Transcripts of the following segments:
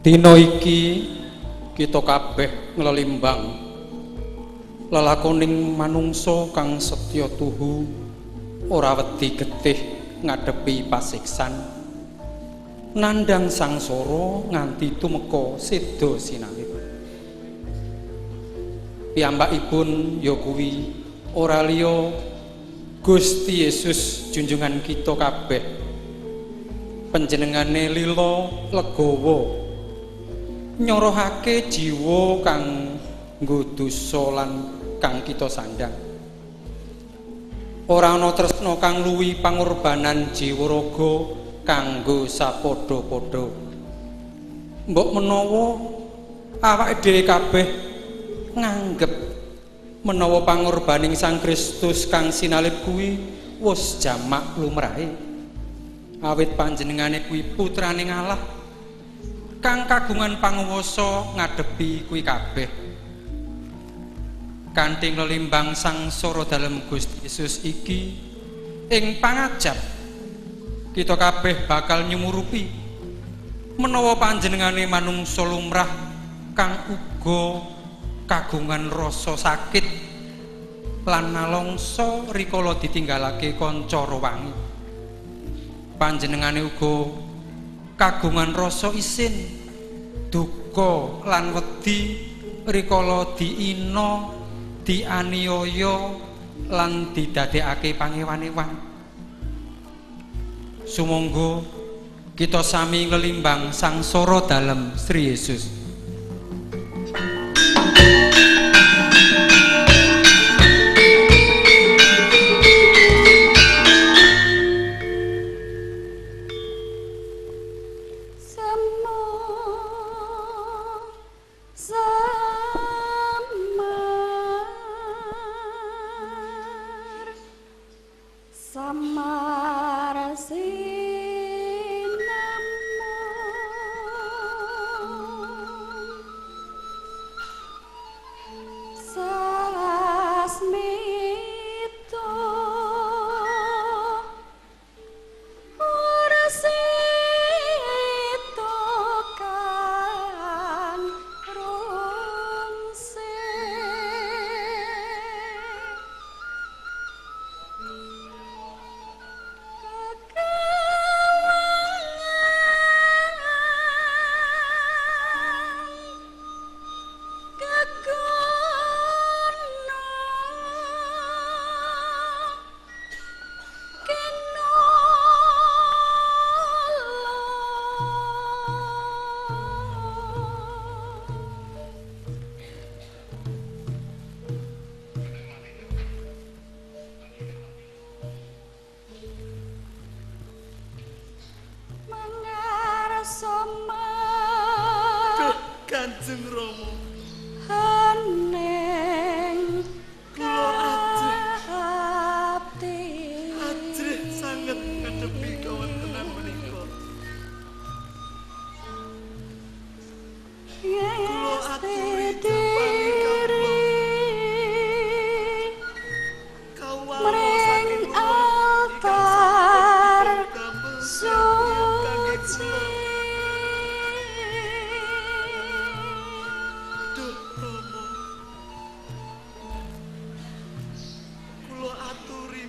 Dina iki kita kabeh nglelimbang lelakoning manungsa kang setya tuhu ora wedi getih ngadepi pasiksan nandhang sangsara nganti tumeka seda sinawit. Piyambakipun ya kuwi ora liya Gusti Yesus junjungan kita kabeh. Panjenengane lila legawa nyorohake jiwa kang nggo dosa lan kang kita sandang. Ora ana tresna kang luwi pangorbanan jiwa raga kanggo sapadha-padha. Mbok menawa awake dhewe kabeh nganggep menawa pangorbaning Sang Kristus kang sinalib kuwi wis jamak lumrahe. Awit panjenengane kuwi putraning Allah kang kagungan panguwasa ngadepi kuwi kabeh. Kanthi nglelimbang sangsara dalem Gusti Yesus iki ing pangajap kita kabeh bakal nyumurupi menawa panjenengane manungsa lumrah kang uga kagungan rasa sakit lan nalongso rikala ditinggalake kanca rewangi. Panjenengane uga kagungan rasa isin duka lan wedi rikala diina dianiaya lan didadekake pangewan-ewan. Sumangga kita sami nglelimbang sangsara dalem Sri Yesus. Kanjeng Rama Haneng kula ati ajrih sanget ngadepi kawontenan menika. Kula aturi diri kawula saking altar suci.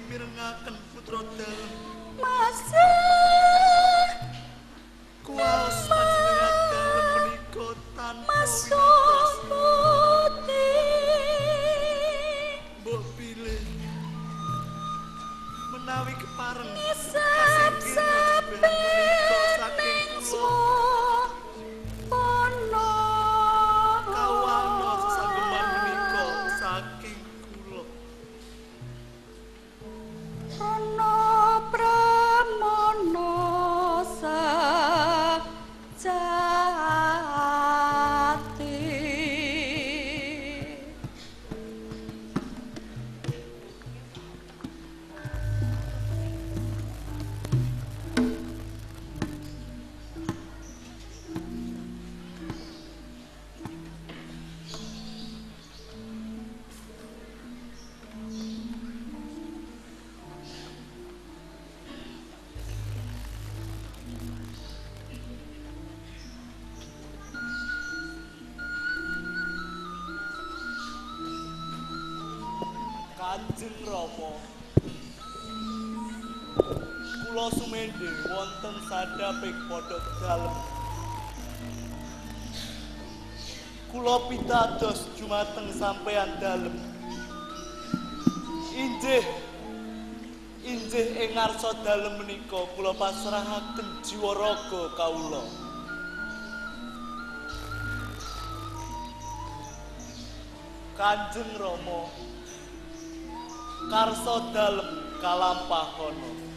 mirengaken putra dalem Masa kuwaos panjenengan dalem menika tanpa masuk Kanjeng Rama, kula sumendhe wonten sadaping pondok dalem. Kula pitados jumateng sampeyan dalem. Injih ing ngarsa dalem menika kula pasrahaken jiwa raga kawula. Kanjeng Rama, karsa dalem kalampahana.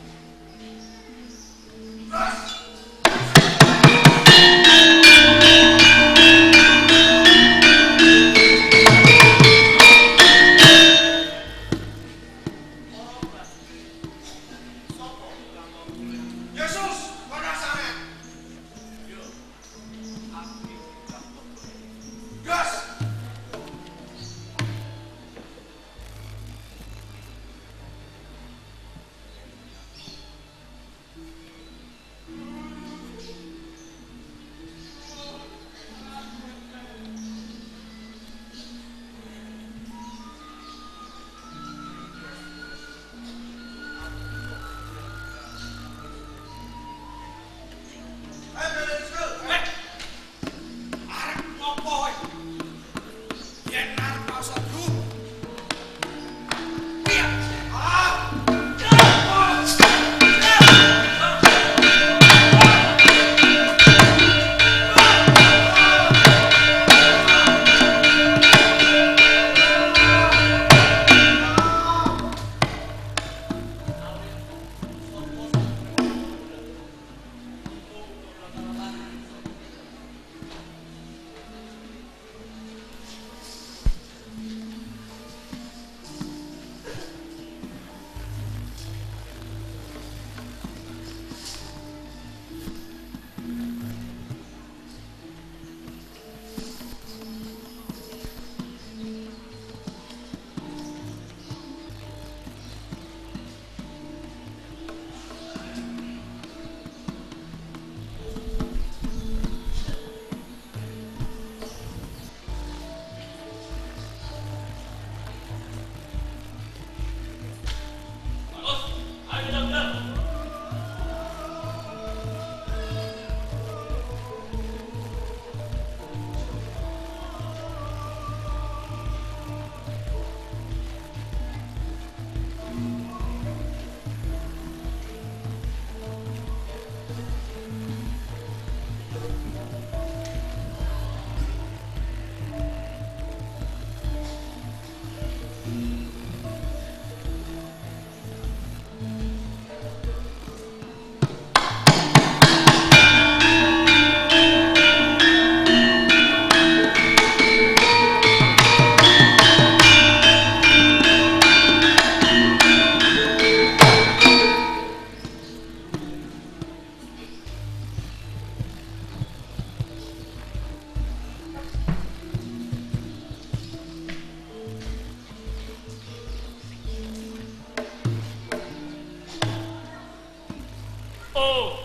Oh,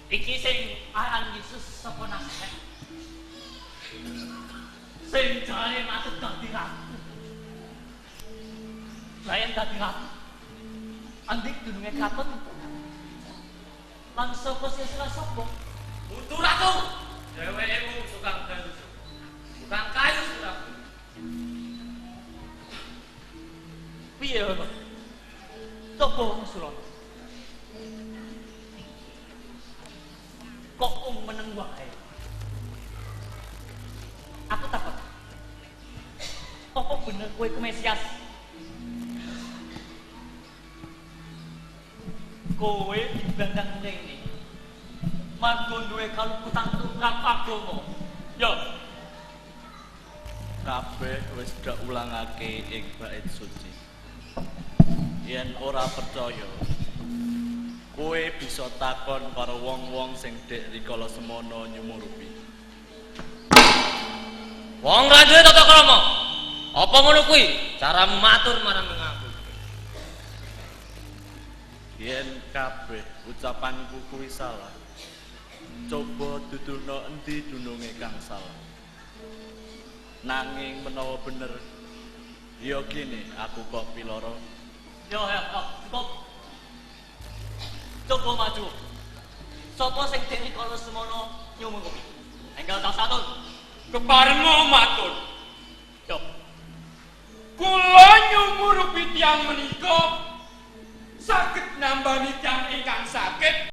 iki sing aran Yesus saka Nazaret. Sing jare maksud dadi ratu. Layan dadi ratu. Andik dununge kraton. Lan sapa sesuk sapa? Putu ratu. Dheweke tukang kayu. Tukang kayu ratu. Piye kok? Sapa musuh? Kok meneng wae. Aku takut. Apa bener kowe ku Mesias? Kowe dibandang rene. Margo duwe kaluputang tumrap agama. Yo. Kabeh wis dak ulangake ing bait suci. Yen ora percaya, kowe bisa takon karo wong-wong sing dek rikala semana nyumurupi. Wong ra duwe tata krama. Apa ngono kuwi cara matur marang aku? Yen kabeh ucapanku kuwi salah, coba duduno endi dununge kang salah. Nanging menawa bener, Yo gini, aku kok piloro. Yo, cukup. Coba maju. Sopo sing dek rikala semono nyuwun kopi. Enggal tak satun. Keparenga matur. Yo. Kula nyumurupi tiyang menika saged nambani tiyang ingkang sakit